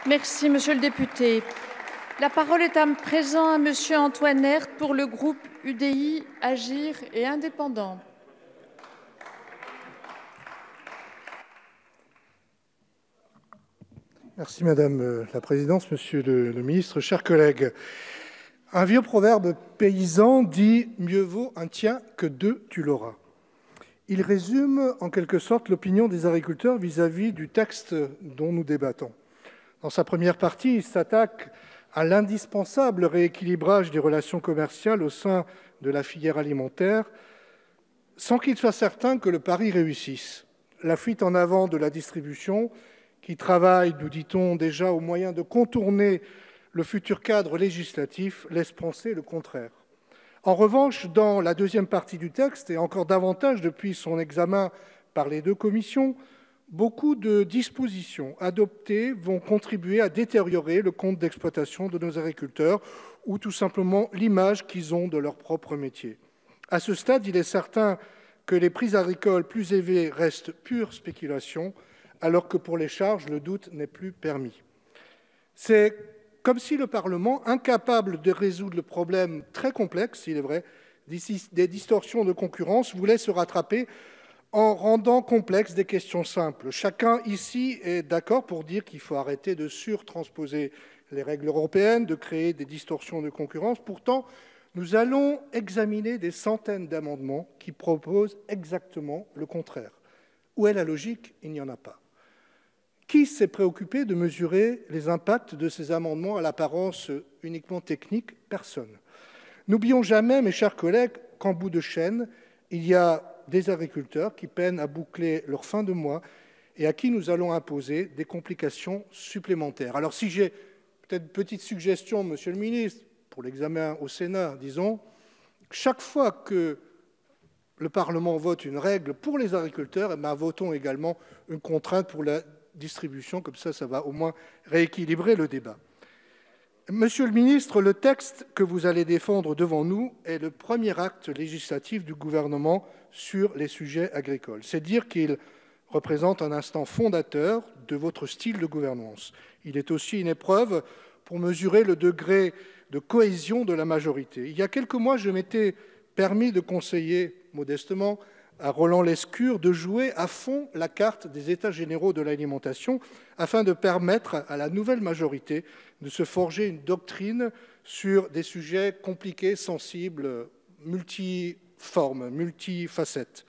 Merci, monsieur le député. La parole est à présent à monsieur Antoine Herth pour le groupe UDI, Agir et Indépendants. Merci Madame la Présidente, Monsieur le Ministre, chers collègues. Un vieux proverbe paysan dit « Mieux vaut un tien que deux, tu l'auras ». Il résume en quelque sorte l'opinion des agriculteurs vis-à-vis du texte dont nous débattons. Dans sa première partie, il s'attaque à l'indispensable rééquilibrage des relations commerciales au sein de la filière alimentaire, sans qu'il soit certain que le pari réussisse. La fuite en avant de la distribution, qui travaille, nous dit-on déjà, aux moyens de contourner le futur cadre législatif, laisse penser le contraire. En revanche, dans la deuxième partie du texte, et encore davantage depuis son examen par les deux commissions, beaucoup de dispositions adoptées vont contribuer à détériorer le compte d'exploitation de nos agriculteurs ou tout simplement l'image qu'ils ont de leur propre métier. À ce stade, il est certain que les prix agricoles plus élevés restent pure spéculation, alors que pour les charges, le doute n'est plus permis. C'est comme si le Parlement, incapable de résoudre le problème très complexe, il est vrai, des distorsions de concurrence, voulait se rattraper en rendant complexes des questions simples. Chacun ici est d'accord pour dire qu'il faut arrêter de surtransposer les règles européennes, de créer des distorsions de concurrence. Pourtant, nous allons examiner des centaines d'amendements qui proposent exactement le contraire. Où est la logique? Il n'y en a pas. Qui s'est préoccupé de mesurer les impacts de ces amendements à l'apparence uniquement technique? Personne. N'oublions jamais, mes chers collègues, qu'en bout de chaîne, il y a des agriculteurs qui peinent à boucler leur fin de mois et à qui nous allons imposer des complications supplémentaires. Alors si j'ai peut-être une petite suggestion, Monsieur le Ministre, pour l'examen au Sénat, disons, chaque fois que le Parlement vote une règle pour les agriculteurs, eh bien, votons également une contrainte pour la distribution, comme ça va au moins rééquilibrer le débat. Monsieur le ministre, le texte que vous allez défendre devant nous est le premier acte législatif du gouvernement sur les sujets agricoles. C'est dire qu'il représente un instant fondateur de votre style de gouvernance. Il est aussi une épreuve pour mesurer le degré de cohésion de la majorité. Il y a quelques mois, je m'étais permis de conseiller modestement à Roland Lescure de jouer à fond la carte des États généraux de l'alimentation afin de permettre à la nouvelle majorité de se forger une doctrine sur des sujets compliqués, sensibles, multiformes, multifacettes.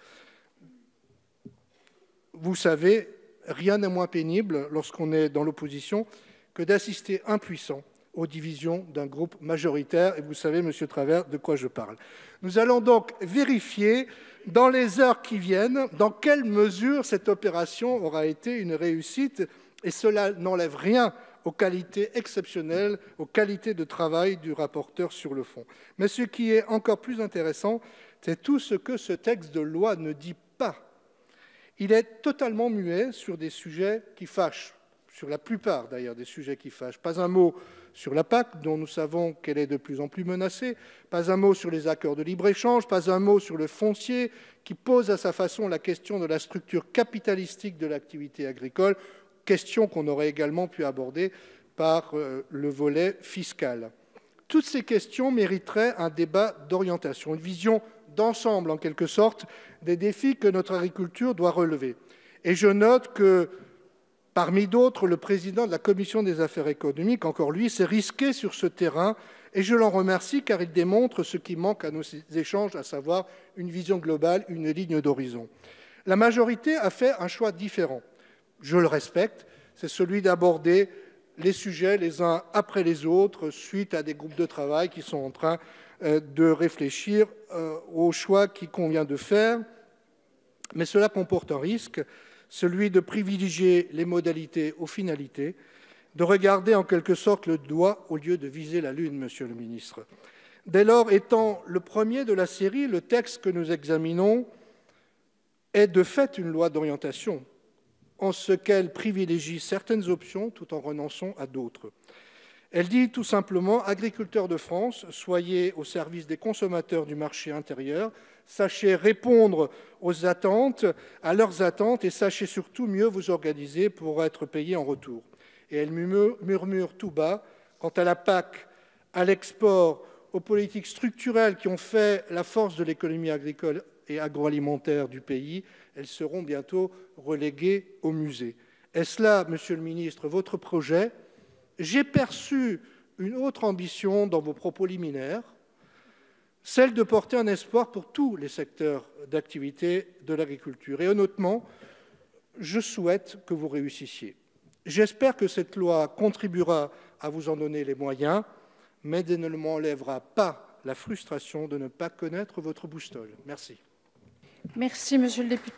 Vous savez, rien n'est moins pénible lorsqu'on est dans l'opposition que d'assister impuissant aux divisions d'un groupe majoritaire. Et vous savez, Monsieur Travert, de quoi je parle. Nous allons donc vérifier dans les heures qui viennent dans quelle mesure cette opération aura été une réussite. Et cela n'enlève rien aux qualités exceptionnelles, aux qualités de travail du rapporteur sur le fond. Mais ce qui est encore plus intéressant, c'est tout ce que ce texte de loi ne dit pas. Il est totalement muet sur des sujets qui fâchent, sur la plupart d'ailleurs des sujets qui fâchent. Pas un mot sur la PAC, dont nous savons qu'elle est de plus en plus menacée, pas un mot sur les accords de libre-échange, pas un mot sur le foncier, qui pose à sa façon la question de la structure capitalistique de l'activité agricole, question qu'on aurait également pu aborder par le volet fiscal. Toutes ces questions mériteraient un débat d'orientation, une vision d'ensemble, en quelque sorte, des défis que notre agriculture doit relever. Et je note que, parmi d'autres, le président de la Commission des affaires économiques, encore lui, s'est risqué sur ce terrain, et je l'en remercie car il démontre ce qui manque à nos échanges, à savoir une vision globale, une ligne d'horizon. La majorité a fait un choix différent. Je le respecte, c'est celui d'aborder les sujets les uns après les autres, suite à des groupes de travail qui sont en train de réfléchir aux choix qu'il convient de faire. Mais cela comporte un risque, celui de privilégier les modalités aux finalités, de regarder en quelque sorte le doigt au lieu de viser la lune, Monsieur le ministre. Dès lors, étant le premier de la série, le texte que nous examinons est de fait une loi d'orientation, en ce qu'elle privilégie certaines options tout en renonçant à d'autres. Elle dit tout simplement « Agriculteurs de France, soyez au service des consommateurs du marché intérieur, sachez répondre aux attentes, à leurs attentes, et sachez surtout mieux vous organiser pour être payés en retour. » et elle murmure tout bas quant à la PAC, à l'export, aux politiques structurelles qui ont fait la force de l'économie agricole et agroalimentaire du pays. Elles seront bientôt reléguées au musée. Est-ce là, Monsieur le ministre, votre projet? J'ai perçu une autre ambition dans vos propos liminaires, celle de porter un espoir pour tous les secteurs d'activité de l'agriculture. Et honnêtement, je souhaite que vous réussissiez. J'espère que cette loi contribuera à vous en donner les moyens, mais elle ne m'enlèvera pas la frustration de ne pas connaître votre boussole. Merci. Merci, Monsieur le député.